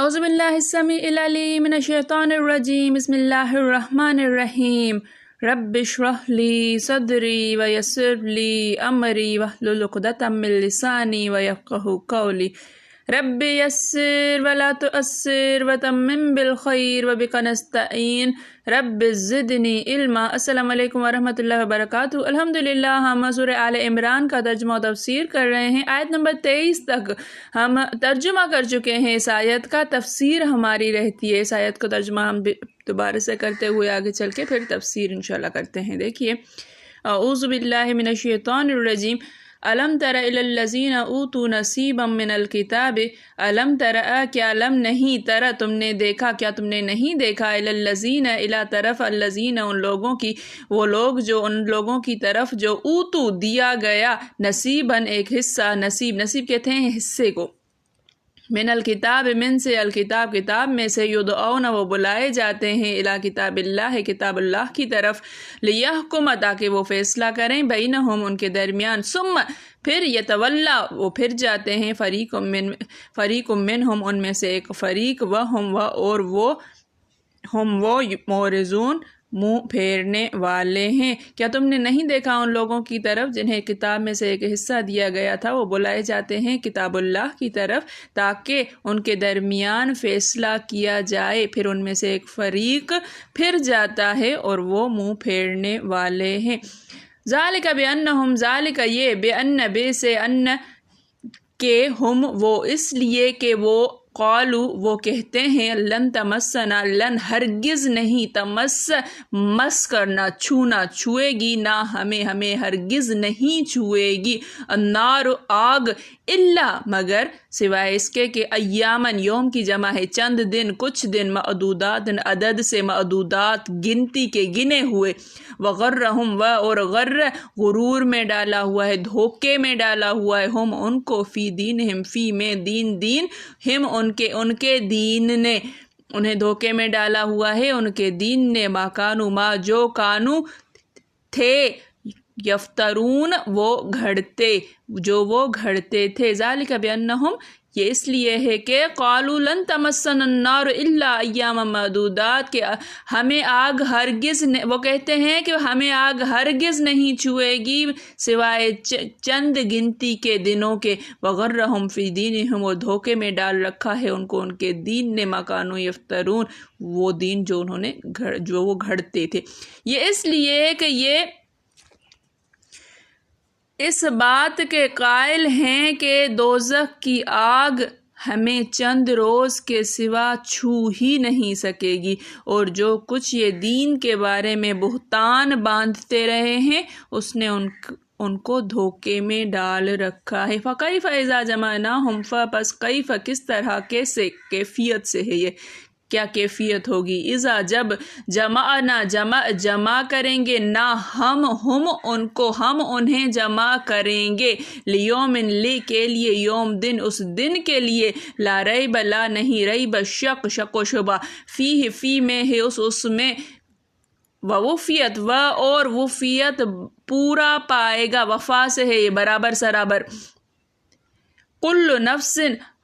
اعوذ باللہ السمیع العلیم من الشیطان الرجیم بسم اللہ الرحمن الرحیم رب اشرح لی صدری ویسر لی امری واحلل عقدۃ من لسانی ویفقہوا قولی رب یسر ولا تؤثر وتمم بالخیر وبک نستعین رب زدنی علما۔ السلام علیکم ورحمۃ اللہ وبرکاتہ۔ الحمدللہ ہم سورہ آل عمران کا ترجمہ و تفسیر کر رہے ہیں۔ آیت نمبر 23 تک ہم ترجمہ کر چکے ہیں۔ اس آیت کا تفسیر ہماری رہتی ہے۔ اس آیت کو ترجمہ ہم دوبارہ سے کرتے ہوئے آگے چل کے پھر تفسیر انشاءاللہ کرتے ہیں۔ دیکھیے، اعوذ باللہ من الشیطان الرجیم۔ الم تر الی الذین اوتوا نصیبا من الکتاب، الم تر کیا لم نہیں، تر تم نے دیکھا، کیا تم نے نہیں دیکھا، الی الذین الی طرف الذین ان لوگوں کی، وہ لوگ جو ان لوگوں کی طرف جو اوتو دیا گیا، نصیبا ایک حصہ، نصیب کہتے ہیں حصے کو، من الکتاب من سے الکتاب کتاب میں سے، یدعون وہ بلائے جاتے ہیں، الی کتاب اللہ کتاب اللہ کی طرف، لیحکم تاکہ وہ فیصلہ کریں، بینہم ان کے درمیان، ثم پھر یتولا وہ پھر جاتے ہیں، فریق منہم ان میں سے ایک فریق، وہم و اور وہ ہم وہ معرضون منہ پھیرنے والے ہیں۔ کیا تم نے نہیں دیکھا ان لوگوں کی طرف جنہیں کتاب میں سے ایک حصہ دیا گیا تھا، وہ بلائے جاتے ہیں کتاب اللہ کی طرف تاکہ ان کے درمیان فیصلہ کیا جائے، پھر ان میں سے ایک فریق پھر جاتا ہے اور وہ منہ پھیرنے والے ہیں۔ ذالک بانہم، ذالک یہ، بان بے سے، ان کہ ہم وہ، اس لیے کہ وہ، قالو وہ کہتے ہیں، لن تمسنا، لن ہرگز نہیں، تمس مس کرنا، چھونا، چھوئے گی نہ ہمیں ہرگز نہیں چھوئے گی، النار آگ، الا مگر، سوائے اس کے کہ ایامن یوم کی جمع ہے چند دن، کچھ دن، معدودات عدد سے، معدودات گنتی کے گنے ہوئے، وغرہم و اور غرور میں ڈالا ہوا ہے، دھوکے میں ڈالا ہوا ہے، ہم ان کو، فی دینہم فی میں دین ہم ان کے دین نے انہیں دھوکے میں ڈالا ہوا ہے، ان کے دین نے، ما کانو ما جو کانو تھے، یفترون وہ گھڑتے تھے، ذالک بانہم یہ اس لیے ہے کہ، قالوا لن تمسنا النار الا ایاما معدودات کہ ہمیں آگ ہرگز وہ کہتے ہیں کہ ہمیں آگ ہرگز نہیں چھوئے گی سوائے چند گنتی کے دنوں کے، وغرہم فی دینہم وہ دھوکے میں ڈال رکھا ہے ان کو ان کے دین نے، ما کانوا یفترون وہ دین جو وہ گھڑتے تھے۔ یہ اس لیے ہے کہ یہ اس بات کے قائل ہیں کہ دوزخ کی آگ ہمیں چند روز کے سوا چھو ہی نہیں سکے گی، اور جو کچھ یہ دین کے بارے میں بہتان باندھتے رہے ہیں اس نے ان کو دھوکے میں ڈال رکھا ہے۔ فَكَيْفَ إِذَا جَمَعْنَاهُمْ پس کیف کس طرح، کیسے، کیفیت سے ہے یہ، کیا کیفیت ہوگی، اذا جب، جمع کریں گے، نہ ہم ان کو، ہم انہیں جمع کریں گے، لیوم کے لیے، یوم دن، اس دن کے لیے، لا ریب لا نہیں، ریب شک و شبہ، فی میں ہے اس میں، ووفیت اور وفیت پورا پائے گا، وفا سے ہے یہ برابر سرابر، کل نفس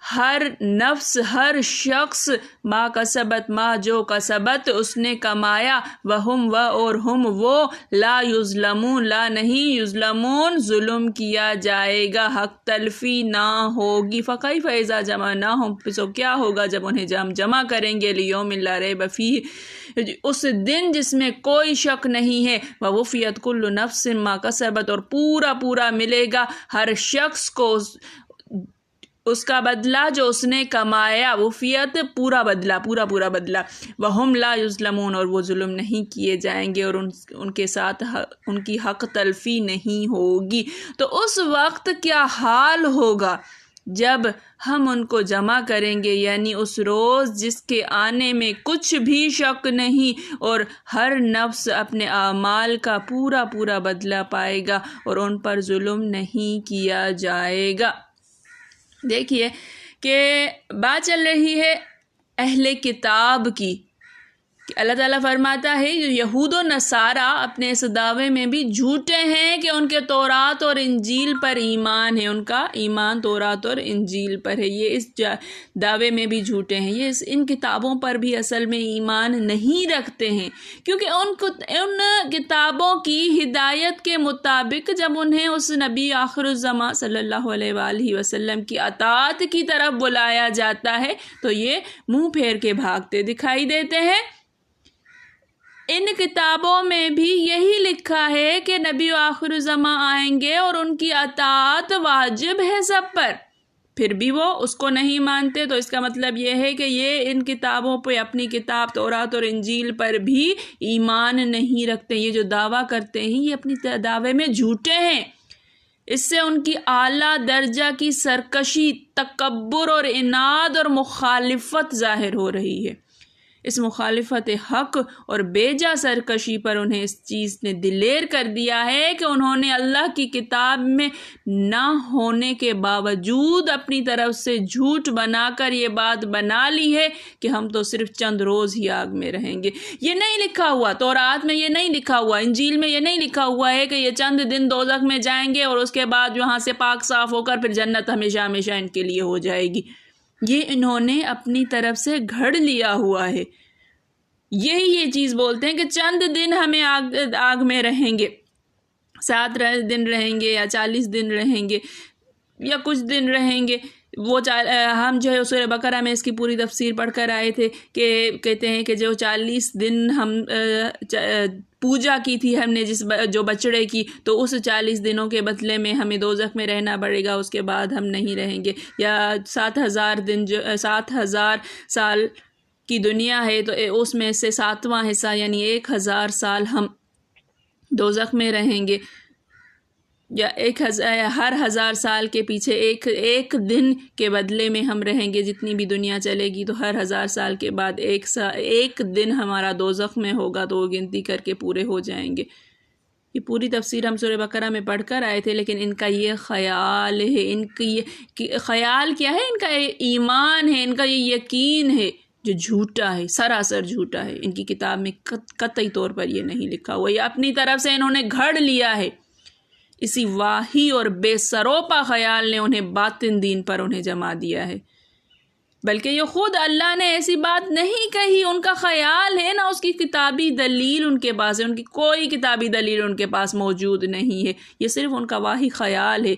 ہر نفس، ہر شخص، ما کسبت ما جو کسبت اس نے کمایا، وہم اور ہم وہ، لا یظلمون لا نہیں، یظلمون ظلم کیا جائے گا، حق تلفی نہ ہوگی۔ فکیف اذا جمعناہم سو کیا ہوگا جب انہیں جمع کریں گے، لیوم لا ریب فیہ اس دن جس میں کوئی شک نہیں ہے، ووفیت کل نفس ما کسبت اور پورا ملے گا ہر شخص کو اس کا بدلہ جو اس نے کمایا، وفیت پورا بدلہ، وہم لا یظلمون اور وہ ظلم نہیں کیے جائیں گے، اور ان کے ساتھ ان کی حق تلفی نہیں ہوگی۔ تو اس وقت کیا حال ہوگا جب ہم ان کو جمع کریں گے، یعنی اس روز جس کے آنے میں کچھ بھی شک نہیں، اور ہر نفس اپنے اعمال کا پورا بدلہ پائے گا اور ان پر ظلم نہیں کیا جائے گا۔ دیکھیے کہ بات چل رہی ہے اہل کتاب کی، اللہ تعالیٰ فرماتا ہے یہود و نصارہ اپنے اس دعوے میں بھی جھوٹے ہیں کہ ان کے تورات اور انجیل پر ایمان ہے، ان کا ایمان تورات اور انجیل پر ہے، یہ اس دعوے میں بھی جھوٹے ہیں، یہ ان کتابوں پر بھی اصل میں ایمان نہیں رکھتے ہیں، کیونکہ ان کتابوں کی ہدایت کے مطابق جب انہیں اس نبی آخر الزماں صلی اللہ علیہ وآلہ وسلم کی اطاعت کی طرف بلایا جاتا ہے تو یہ منہ پھیر کے بھاگتے دکھائی دیتے ہیں۔ ان کتابوں میں بھی یہی لکھا ہے کہ نبی آخر الزماں آئیں گے اور ان کی اطاعت واجب ہے سب پر، پھر بھی وہ اس کو نہیں مانتے، تو اس کا مطلب یہ ہے کہ یہ ان کتابوں پہ، اپنی کتاب تورات اور انجیل پر بھی ایمان نہیں رکھتے۔ یہ جو دعویٰ کرتے ہیں یہ اپنی دعوے میں جھوٹے ہیں، اس سے ان کی اعلیٰ درجہ کی سرکشی، تکبر اور عناد اور مخالفت ظاہر ہو رہی ہے۔ اس مخالفت حق اور بیجا سرکشی پر انہیں اس چیز نے دلیر کر دیا ہے کہ انہوں نے اللہ کی کتاب میں نہ ہونے کے باوجود اپنی طرف سے جھوٹ بنا کر یہ بات بنا لی ہے کہ ہم تو صرف چند روز ہی آگ میں رہیں گے۔ یہ نہیں لکھا ہوا، تورات میں یہ نہیں لکھا ہوا، انجیل میں یہ نہیں لکھا ہوا ہے کہ یہ چند دن دوزخ میں جائیں گے اور اس کے بعد وہاں سے پاک صاف ہو کر پھر جنت ہمیشہ ہمیشہ ان کے لیے ہو جائے گی۔ یہ انہوں نے اپنی طرف سے گھڑ لیا ہوا ہے۔ یہی یہ چیز بولتے ہیں کہ چند دن ہمیں آگ میں رہیں گے، 7 دن رہیں گے یا 40 دن رہیں گے یا کچھ دن رہیں گے۔ وہ ہم جو ہے سورہ بقرہ میں اس کی پوری تفسیر پڑھ کر آئے تھے کہ کہتے ہیں کہ جو 40 دن ہم پوجا کی تھی ہم نے جو بچڑے کی، تو اس 40 دنوں کے بدلے میں ہمیں دوزخ میں رہنا پڑے گا، اس کے بعد ہم نہیں رہیں گے۔ یا 7000 دن 7000 سال کی دنیا ہے تو اس میں سے 7واں حصہ یعنی 1000 سال ہم دوزخ میں رہیں گے، یا ہر 1000 سال کے پیچھے ایک دن کے بدلے میں ہم رہیں گے۔ جتنی بھی دنیا چلے گی تو ہر 1000 سال کے بعد ایک دن ہمارا دوزخ میں ہوگا، تو وہ گنتی کر کے پورے ہو جائیں گے۔ یہ پوری تفسیر ہم سورہ بقرہ میں پڑھ کر آئے تھے، لیکن ان کا یہ خیال ہے، ان کی خیال کیا ہے؟ ان کا ایمان ہے، ان کا یہ یقین ہے جو جھوٹا ہے، سراسر جھوٹا ہے۔ ان کی کتاب میں قطعی طور پر یہ نہیں لکھا ہوا، یہ اپنی طرف سے انہوں نے گھڑ لیا ہے۔ اسی واہی اور بے سروپا خیال نے انہیں باطن دین پر انہیں جما دیا ہے، بلکہ یہ خود اللہ نے ایسی بات نہیں کہی، ان کا خیال ہے، نہ اس کی کتابی دلیل ان کے پاس ہے، ان کی کوئی کتابی دلیل ان کے پاس موجود نہیں ہے، یہ صرف ان کا واہی خیال ہے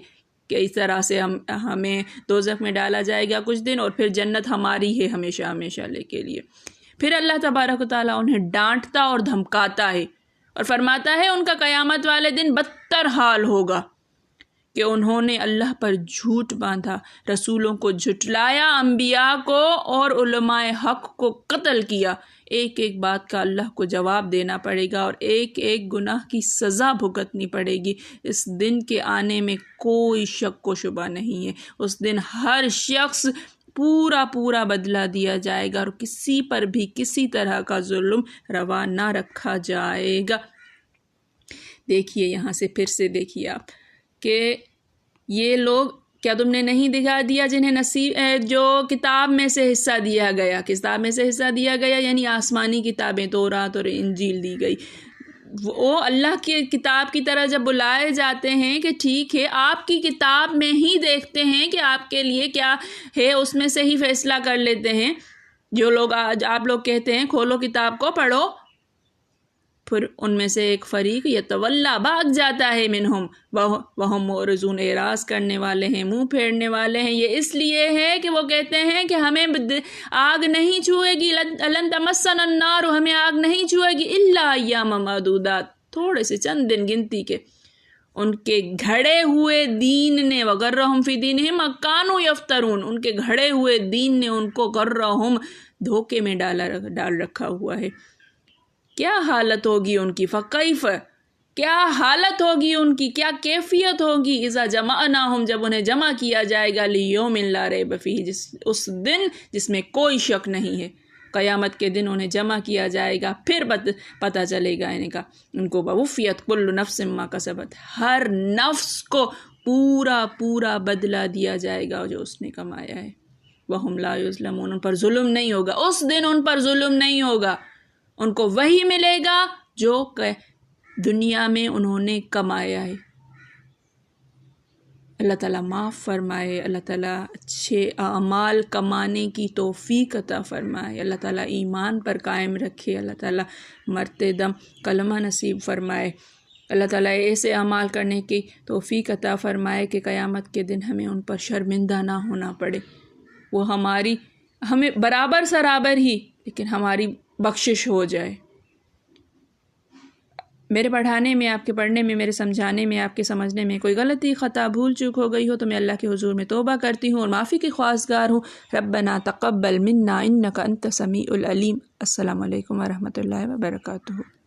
کہ اس طرح سے ہمیں دوزخ میں ڈالا جائے گا کچھ دن اور پھر جنت ہماری ہے ہمیشہ ہمیشہ کے لیے۔ پھر اللہ تبارک و تعالیٰ انہیں ڈانٹتا اور دھمکاتا ہے اور فرماتا ہے ان کا قیامت والے دن بدتر حال ہوگا کہ انہوں نے اللہ پر جھوٹ باندھا، رسولوں کو جھٹلایا، انبیاء کو اور علماء حق کو قتل کیا۔ ایک ایک بات کا اللہ کو جواب دینا پڑے گا اور ایک ایک گناہ کی سزا بھگتنی پڑے گی۔ اس دن کے آنے میں کوئی شک و شبہ نہیں ہے، اس دن ہر شخص پورا بدلہ دیا جائے گا اور کسی پر بھی کسی طرح کا ظلم روا نہ رکھا جائے گا۔ دیکھیے یہاں سے پھر سے دیکھیے آپ کہ یہ لوگ، کیا تم نے نہیں دکھا دیا جنہیں نصیب جو کتاب میں سے حصہ دیا گیا، کتاب میں سے حصہ دیا گیا یعنی آسمانی کتابیں تورات اور انجیل دی گئی، وہ اللہ کی کتاب کی طرح جب بلائے جاتے ہیں کہ ٹھیک ہے آپ کی کتاب میں ہی دیکھتے ہیں کہ آپ کے لیے کیا ہے، اس میں سے ہی فیصلہ کر لیتے ہیں۔ جو لوگ آپ لوگ کہتے ہیں کھولو کتاب کو پڑھو، پھر ان میں سے ایک فریق یتولا بھاگ جاتا ہے، منہم وہم معرضون، اعراض کرنے والے ہیں، منہ پھیرنے والے ہیں۔ یہ اس لیے ہے کہ وہ کہتے ہیں کہ ہمیں آگ نہیں چھوئے گی، لن تمسنا النار، ہمیں آگ نہیں چھوئے گی الا ایام معدودات، تھوڑے سے چند دن گنتی کے۔ ان کے گھڑے ہوئے دین نے وغرہم فی دینہم ما کانوا یفترون، ان کے گھڑے ہوئے دین نے ان کو غرہم، دھوکے میں ڈال رکھا ہوا ہے۔ کیا حالت ہوگی ان کی، فکیف، کیا حالت ہوگی ان کی، کیا کیفیت ہوگی، اذا جمعناہم، جب انہیں جمع کیا جائے گا، لیوم لا ریب فیہ، اس دن جس میں کوئی شک نہیں ہے، قیامت کے دن انہیں جمع کیا جائے گا، پھر پتہ چلے گا ان کو وفیت کل نفس ما کسبت، ہر نفس کو پورا بدلہ دیا جائے گا جو اس نے کمایا ہے۔ وہم لا یظلمون، ان پر ظلم نہیں ہوگا، اس دن ان پر ظلم نہیں ہوگا۔ ان کو وہی ملے گا جو دنیا میں انہوں نے کمایا ہے۔ اللہ تعالیٰ معاف فرمائے، اللہ تعالیٰ اچھے اعمال کمانے کی توفیق عطا فرمائے، اللہ تعالیٰ ایمان پر قائم رکھے، اللہ تعالیٰ مرتے دم کلمہ نصیب فرمائے، اللہ تعالیٰ ایسے اعمال کرنے کی توفیق عطا فرمائے کہ قیامت کے دن ہمیں ان پر شرمندہ نہ ہونا پڑے، وہ ہمیں برابر سرابر ہی لیکن ہماری بخشش ہو جائے۔ میرے پڑھانے میں، آپ کے پڑھنے میں، میرے سمجھانے میں، آپ کے سمجھنے میں کوئی غلطی، خطا، بھول چوک ہو گئی ہو تو میں اللہ کے حضور میں توبہ کرتی ہوں اور معافی کی خواستگار ہوں۔ ربنا تقبل منا انک انت السمیع العلیم۔ السلام علیکم ورحمۃ اللہ وبرکاتہ۔